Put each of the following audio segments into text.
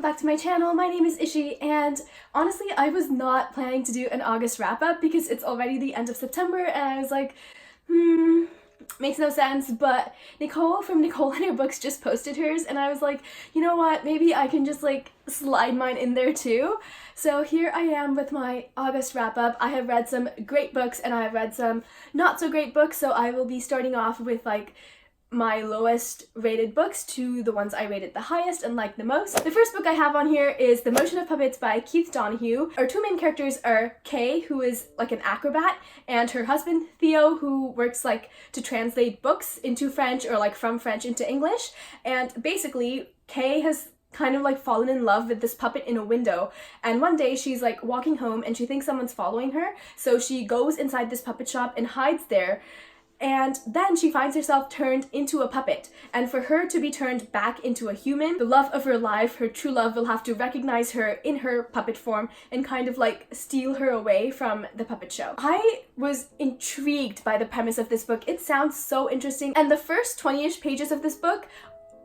welcome back to my channel. My name is Ishi, and honestly I was not planning to do an August wrap-up because it's already the end of September and I was like, makes no sense, but Nicole from Nicole and Her Books just posted hers and I was like, you know what, maybe I can just like slide mine in there too. So here I am with my August wrap-up. I have read some great books and I have read some not so great books, so I will be starting off with like my lowest rated books to the ones I rated the highest and liked the most. The first book I have on here is The Motion of Puppets by Keith Donoghue. Our two main characters are Kay, who is like an acrobat, and her husband Theo, who works like to translate books into French or like from French into English. And basically Kay has kind of like fallen in love with this puppet in a window, and one day she's like walking home and she thinks someone's following her, so she goes inside this puppet shop and hides there. And then she finds herself turned into a puppet. And for her to be turned back into a human, the love of her life, her true love, will have to recognize her in her puppet form and kind of like steal her away from the puppet show. I was intrigued by the premise of this book. It sounds so interesting. And the first 20-ish pages of this book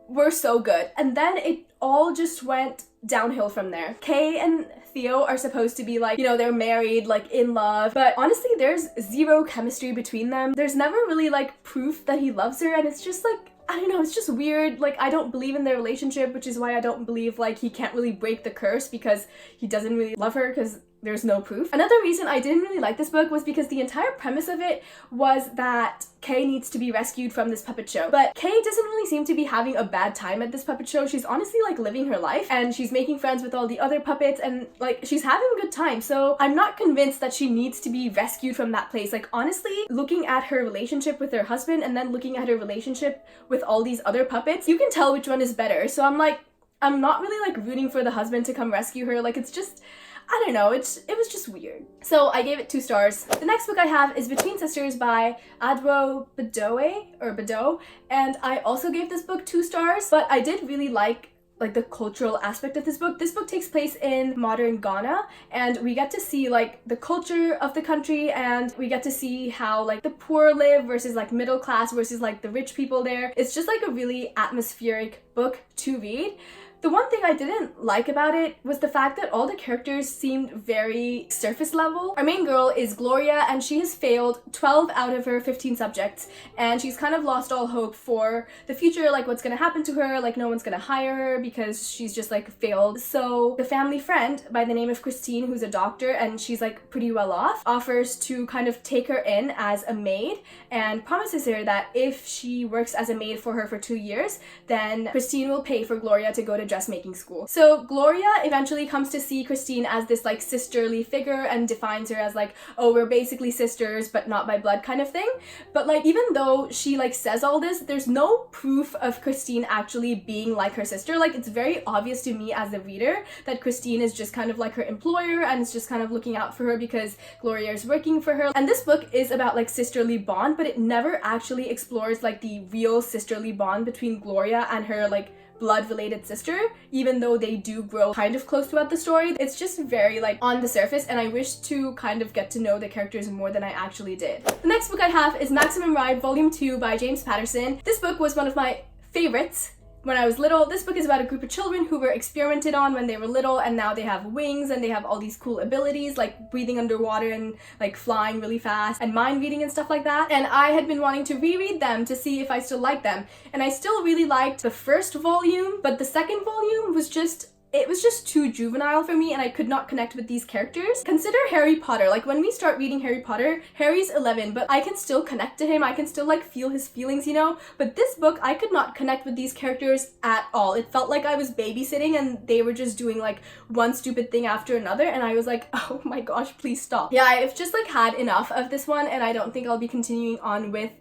were so good. And then it all just went downhill from there. Kay and Theo are supposed to be like, you know, they're married, like in love, but honestly there's zero chemistry between them. There's never really like proof that he loves her, and it's just like, I don't know, it's just weird. Like, I don't believe in their relationship, which is why I don't believe like he can't really break the curse, because he doesn't really love her because there's no proof. Another reason I didn't really like this book was because the entire premise of it was that Kay needs to be rescued from this puppet show. But Kay doesn't really seem to be having a bad time at this puppet show. She's honestly like living her life and she's making friends with all the other puppets and like she's having a good time. So I'm not convinced that she needs to be rescued from that place. Like, honestly, looking at her relationship with her husband and then looking at her relationship with all these other puppets, you can tell which one is better. So I'm like, I'm not really like rooting for the husband to come rescue her. Like, it's just, I don't know, it was just weird. So I gave it 2 stars. The next book I have is Between Sisters by Adwo Bedoe, and I also gave this book 2 stars, but I did really like the cultural aspect of this book. This book takes place in modern Ghana, and we get to see like the culture of the country, and we get to see how like the poor live versus like middle class versus like the rich people there. It's just like a really atmospheric book to read. The one thing I didn't like about it was the fact that all the characters seemed very surface level. Our main girl is Gloria, and she has failed 12 out of her 15 subjects, and she's kind of lost all hope for the future, like what's gonna happen to her, like no one's gonna hire her because she's just like failed. So the family friend by the name of Christine, who's a doctor and she's like pretty well off, offers to kind of take her in as a maid and promises her that if she works as a maid for her for 2 years, then Christine will pay for Gloria to go to dressmaking school. So Gloria eventually comes to see Christine as this like sisterly figure and defines her as like, oh, we're basically sisters but not by blood kind of thing. But like, even though she like says all this, there's no proof of Christine actually being like her sister. Like, it's very obvious to me as the reader that Christine is just kind of like her employer and is just kind of looking out for her because Gloria is working for her. And this book is about like sisterly bond, but it never actually explores like the real sisterly bond between Gloria and her like blood-related sister, even though they do grow kind of close throughout the story. It's just very like on the surface, and I wish to kind of get to know the characters more than I actually did. The next book I have is Maximum Ride Volume 2 by James Patterson. This book was one of my favorites when I was little. This book is about a group of children who were experimented on when they were little, and now they have wings and they have all these cool abilities like breathing underwater and like flying really fast and mind reading and stuff like that. And I had been wanting to reread them to see if I still liked them, and I still really liked the first volume, but the second volume was just, it was just too juvenile for me and I could not connect with these characters. Consider Harry Potter. Like, when we start reading Harry Potter, Harry's 11, but I can still connect to him. I can still like feel his feelings, you know? But this book, I could not connect with these characters at all. It felt like I was babysitting and they were just doing like one stupid thing after another, and I was like, oh my gosh, please stop. Yeah, I've just like had enough of this one, and I don't think I'll be continuing on with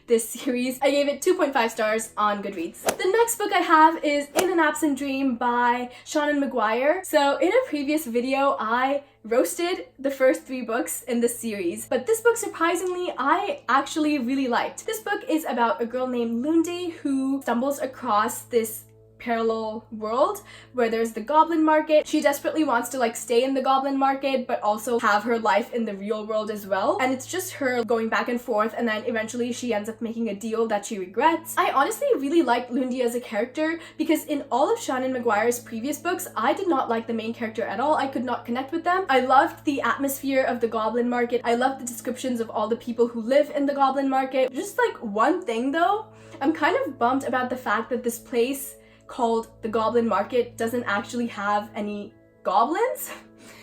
this series. I gave it 2.5 stars on Goodreads. The next book I have is In an Opsin Dream by Seanan McGuire. So in a previous video, I roasted the first 3 books in this series, but this book, surprisingly, I actually really liked. This book is about a girl named Lundi who stumbles across this parallel world where there's the goblin market. She desperately wants to like stay in the goblin market but also have her life in the real world as well, and it's just her going back and forth, and then eventually she ends up making a deal that she regrets. I honestly really liked Lundi as a character because in all of Shannon Maguire's previous books, I did not like the main character at all. I could not connect with them. I loved the atmosphere of the goblin market. I loved the descriptions of all the people who live in the goblin market. Just like one thing though, I'm kind of bummed about the fact that this place called the Goblin Market doesn't actually have any goblins.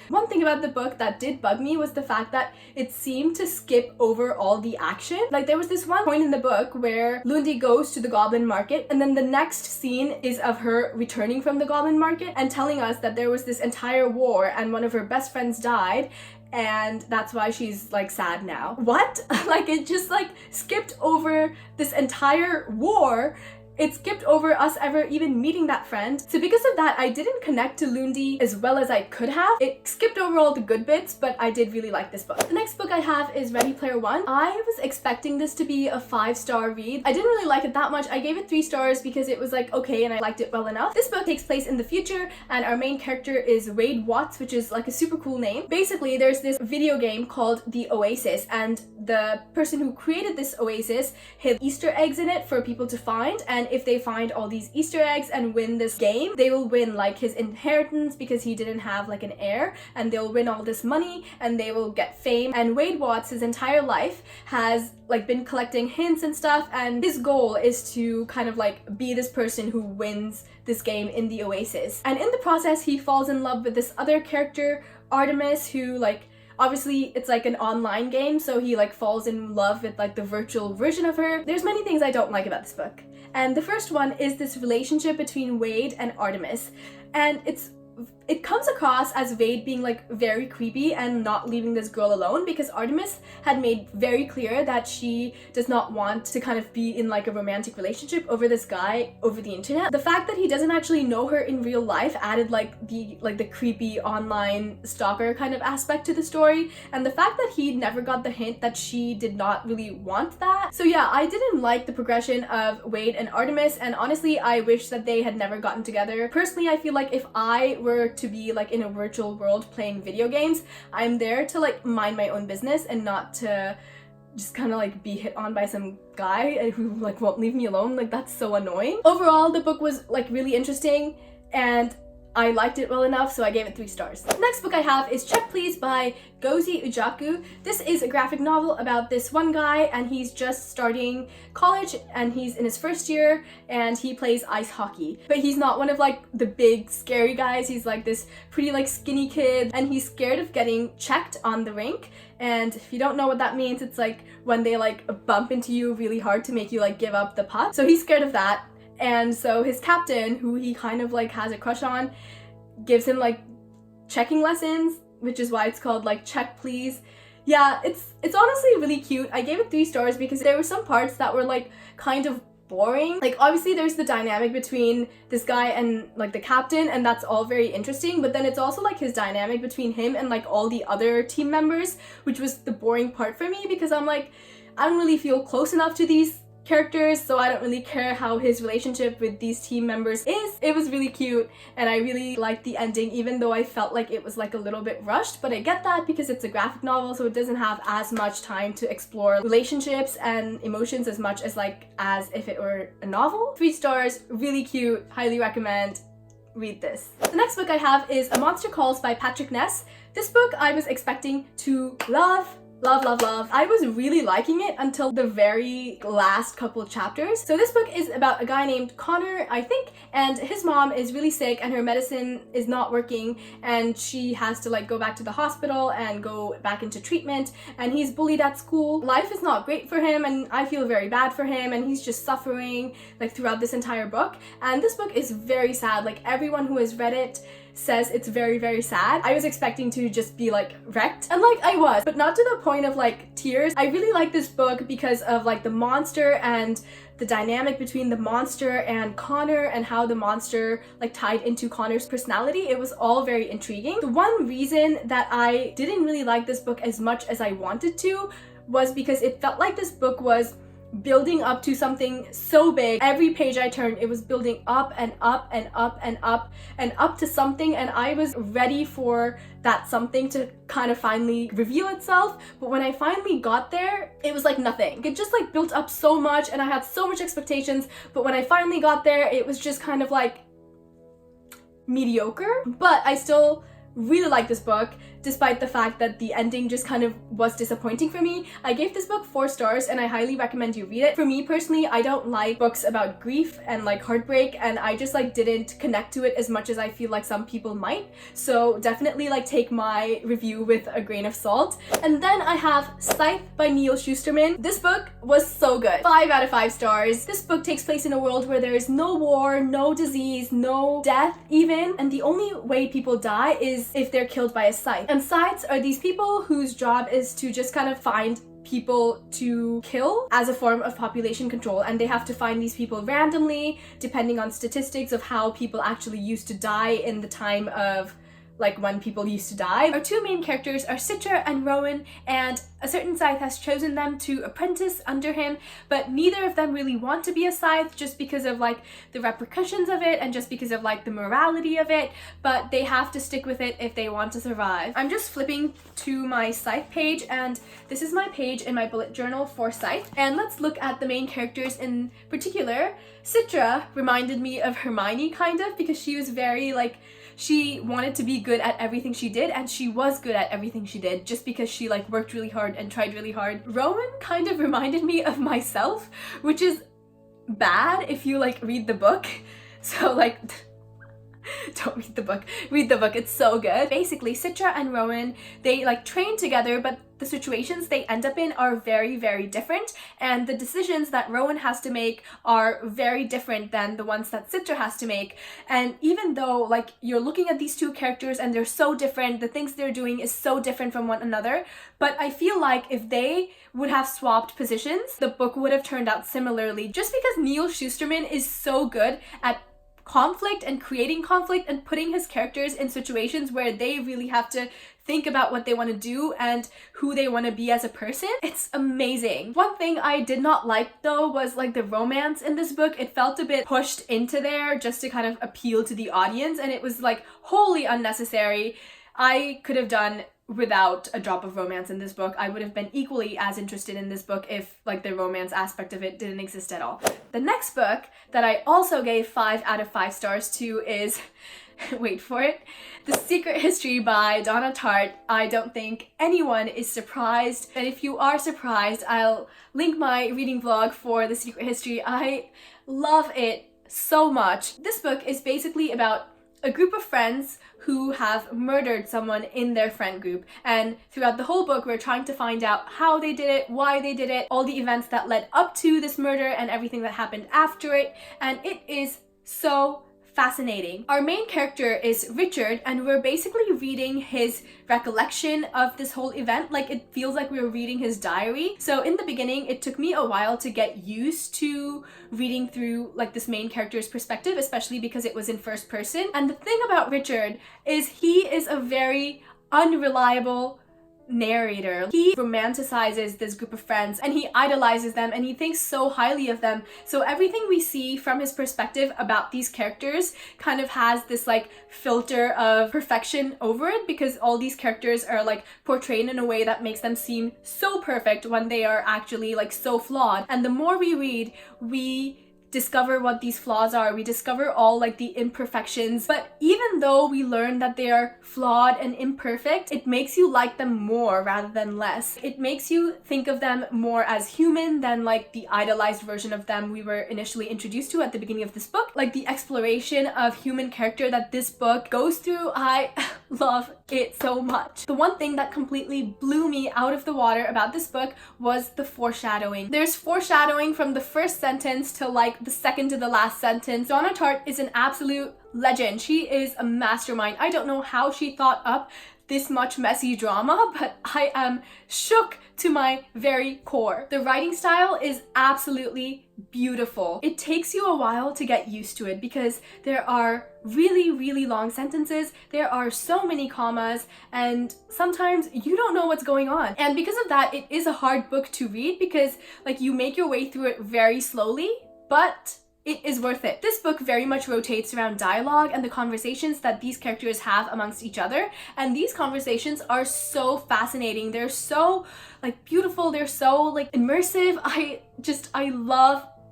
One thing about the book that did bug me was the fact that it seemed to skip over all the action. Like there was this one point in the book where Lundi goes to the Goblin Market, and then the next scene is of her returning from the Goblin Market and telling us that there was this entire war and one of her best friends died, and that's why she's like sad now. What? Like it just like skipped over this entire war. It skipped over us ever even meeting that friend. So because of that, I didn't connect to Lundi as well as I could have. It skipped over all the good bits, but I did really like this book. The next book I have is Ready Player One. I was expecting this to be a 5-star read. I didn't really like it that much. I gave it 3 stars because it was like okay and I liked it well enough. This book takes place in the future and our main character is Wade Watts, which is like a super cool name. Basically, there's this video game called The Oasis, and the person who created this oasis hid Easter eggs in it for people to find, and if they find all these Easter eggs and win this game, they will win like his inheritance because he didn't have like an heir, and they'll win all this money and they will get fame. And Wade Watts, his entire life, has like been collecting hints and stuff, and his goal is to kind of like be this person who wins this game in the Oasis. And in the process, he falls in love with this other character, Artemis, who like obviously it's like an online game, so he like falls in love with like the virtual version of her. There's many things I don't like about this book. And the first one is this relationship between Wade and Artemis. And it comes across as Wade being like very creepy and not leaving this girl alone, because Artemis had made very clear that she does not want to kind of be in like a romantic relationship over this guy over the internet. The fact that he doesn't actually know her in real life added like the creepy online stalker kind of aspect to the story, and the fact that he never got the hint that she did not really want that. So yeah, I didn't like the progression of Wade and Artemis, and honestly I wish that they had never gotten together. Personally, I feel like if I were to be like in a virtual world playing video games, I'm there to like mind my own business and not to just kind of like be hit on by some guy who like won't leave me alone. Like that's so annoying. Overall, the book was like really interesting and I liked it well enough, so I gave it 3 stars. The next book I have is Check Please by Gozi Ujaku. This is a graphic novel about this one guy, and he's just starting college and he's in his first year and he plays ice hockey. But he's not one of like the big scary guys. He's like this pretty like skinny kid, and he's scared of getting checked on the rink. And if you don't know what that means, it's like when they like bump into you really hard to make you like give up the puck. So he's scared of that. And so his captain, who he kind of like has a crush on, gives him like checking lessons, which is why it's called like Check Please. Yeah, it's honestly really cute. I gave it 3 stars because there were some parts that were like kind of boring. Like obviously there's the dynamic between this guy and like the captain, and that's all very interesting, but then it's also like his dynamic between him and like all the other team members, which was the boring part for me, because I'm like, I don't really feel close enough to these characters, so I don't really care how his relationship with these team members is. It was really cute and I really liked the ending, even though I felt like it was like a little bit rushed, but I get that because it's a graphic novel, so it doesn't have as much time to explore relationships and emotions as much as if it were a novel. 3 stars, really cute, highly recommend. Read this. The next book I have is A Monster Calls by Patrick Ness. This book I was expecting to love. I was really liking it until the very last couple of chapters. So this book is about a guy named Connor, I think, and his mom is really sick and her medicine is not working, and she has to like go back to the hospital and go back into treatment, and he's bullied at school. Life is not great for him and I feel very bad for him, and he's just suffering like throughout this entire book. And this book is very sad. Like everyone who has read it says it's very, very sad. I was expecting to just be like wrecked, and like I was, but not to the point of like tears. I really like this book because of like the monster and the dynamic between the monster and Connor, and how the monster like tied into Connor's personality. It was all very intriguing. The one reason that I didn't really like this book as much as I wanted to was because it felt like this book was building up to something so big. Every page I turned, it was building up and up and up and up and up to something, and I was ready for that something to kind of finally reveal itself. But when I finally got there, it was like nothing. It just like built up so much and I had so much expectations, but when I finally got there, it was just kind of like mediocre. But I still really like this book, despite the fact that the ending just kind of was disappointing for me. I gave this book 4 stars and I highly recommend you read it. For me personally, I don't like books about grief and like heartbreak, and I just like didn't connect to it as much as I feel like some people might. So definitely like take my review with a grain of salt. And then I have Scythe by Neil Shusterman. This book was so good. 5 out of 5 stars. This book takes place in a world where there is no war, no disease, no death even, and the only way people die is if they're killed by a scythe. And scythes are these people whose job is to just kind of find people to kill as a form of population control, and they have to find these people randomly depending on statistics of how people actually used to die in the time of like when people used to die. Our 2 main characters are Citra and Rowan, and a certain scythe has chosen them to apprentice under him, but neither of them really want to be a scythe just because of like the repercussions of it and just because of like the morality of it, but they have to stick with it if they want to survive. I'm just flipping to my scythe page, and this is my page in my bullet journal for scythe, and let's look at the main characters in particular. Citra reminded me of Hermione kind of, because she was very like, she wanted to be good at everything she did, and she was good at everything she did just because she like worked really hard and tried really hard. Rowan kind of reminded me of myself, which is bad if you like read the book. So like don't read the book. Read the book, it's so good. Basically, Citra and Rowan, they like train together, but the situations they end up in are very, very different, and the decisions that Rowan has to make are very different than the ones that Citra has to make. And even though like you're looking at these 2 characters and they're so different, the things they're doing is so different from one another, but I feel like if they would have swapped positions, the book would have turned out similarly, just because Neil Shusterman is so good at conflict and creating conflict and putting his characters in situations where they really have to think about what they want to do and who they want to be as a person. It's amazing. One thing I did not like though was like the romance in this book. It felt a bit pushed into there just to kind of appeal to the audience, and it was like wholly unnecessary. I could have done without a drop of romance in this book. I would have been equally as interested in this book if like the romance aspect of it didn't exist at all. The next book that I also gave 5 out of 5 stars to is wait for it, The Secret History by Donna Tartt. I don't think anyone is surprised, and if you are surprised, I'll link my reading vlog for The Secret History. I love it so much. This book is basically about a group of friends who have murdered someone in their friend group, and throughout the whole book we're trying to find out how they did it, why they did it, all the events that led up to this murder and everything that happened after it, and it is so fascinating. Our main character is Richard, and we're basically reading his recollection of this whole event. Like, it feels like we were reading his diary. So in the beginning, it took me a while to get used to reading through like this main character's perspective, especially because it was in first person. And the thing about Richard is he is a very unreliable narrator. He romanticizes this group of friends and he idolizes them and he thinks so highly of them. So everything we see from his perspective about these characters kind of has this like filter of perfection over it, because all these characters are like portrayed in a way that makes them seem so perfect when they are actually like so flawed. And the more we read, we discover what these flaws are. We discover all like the imperfections, but even though we learn that they are flawed and imperfect, it makes you like them more rather than less. It makes you think of them more as human than like the idolized version of them we were initially introduced to at the beginning of this book. Like the exploration of human character that this book goes through, I love it so much. The one thing that completely blew me out of the water about this book was the foreshadowing. There's foreshadowing from the first sentence to like the second to the last sentence. Donna Tartt is an absolute legend. She is a mastermind. I don't know how she thought up this much messy drama, but I am shook to my very core. The writing style is absolutely beautiful. It takes you a while to get used to it because there are really long sentences, there are so many commas, and sometimes you don't know what's going on. And because of that, it is a hard book to read because like you make your way through it very slowly, but it is worth it. This book very much rotates around dialogue and the conversations that these characters have amongst each other, and these conversations are so fascinating. They're so like beautiful, they're so like immersive.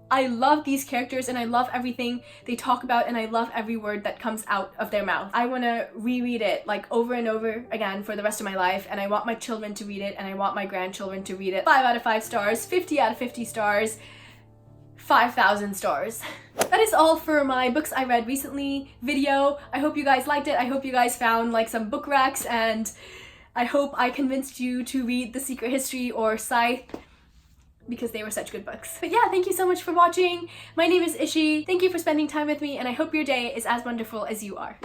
I love these characters and I love everything they talk about, and I love every word that comes out of their mouth. I want to reread it like over and over again for the rest of my life, and I want my children to read it and I want my grandchildren to read it. 5 out of 5 stars, 50 out of 50 stars, 5,000 stars. That is all for my books I read recently video. I hope you guys liked it. I hope you guys found like some book recs, and I hope I convinced you to read The Secret History or Scythe because they were such good books. But yeah, thank you so much for watching. My name is Ishi. Thank you for spending time with me, and I hope your day is as wonderful as you are.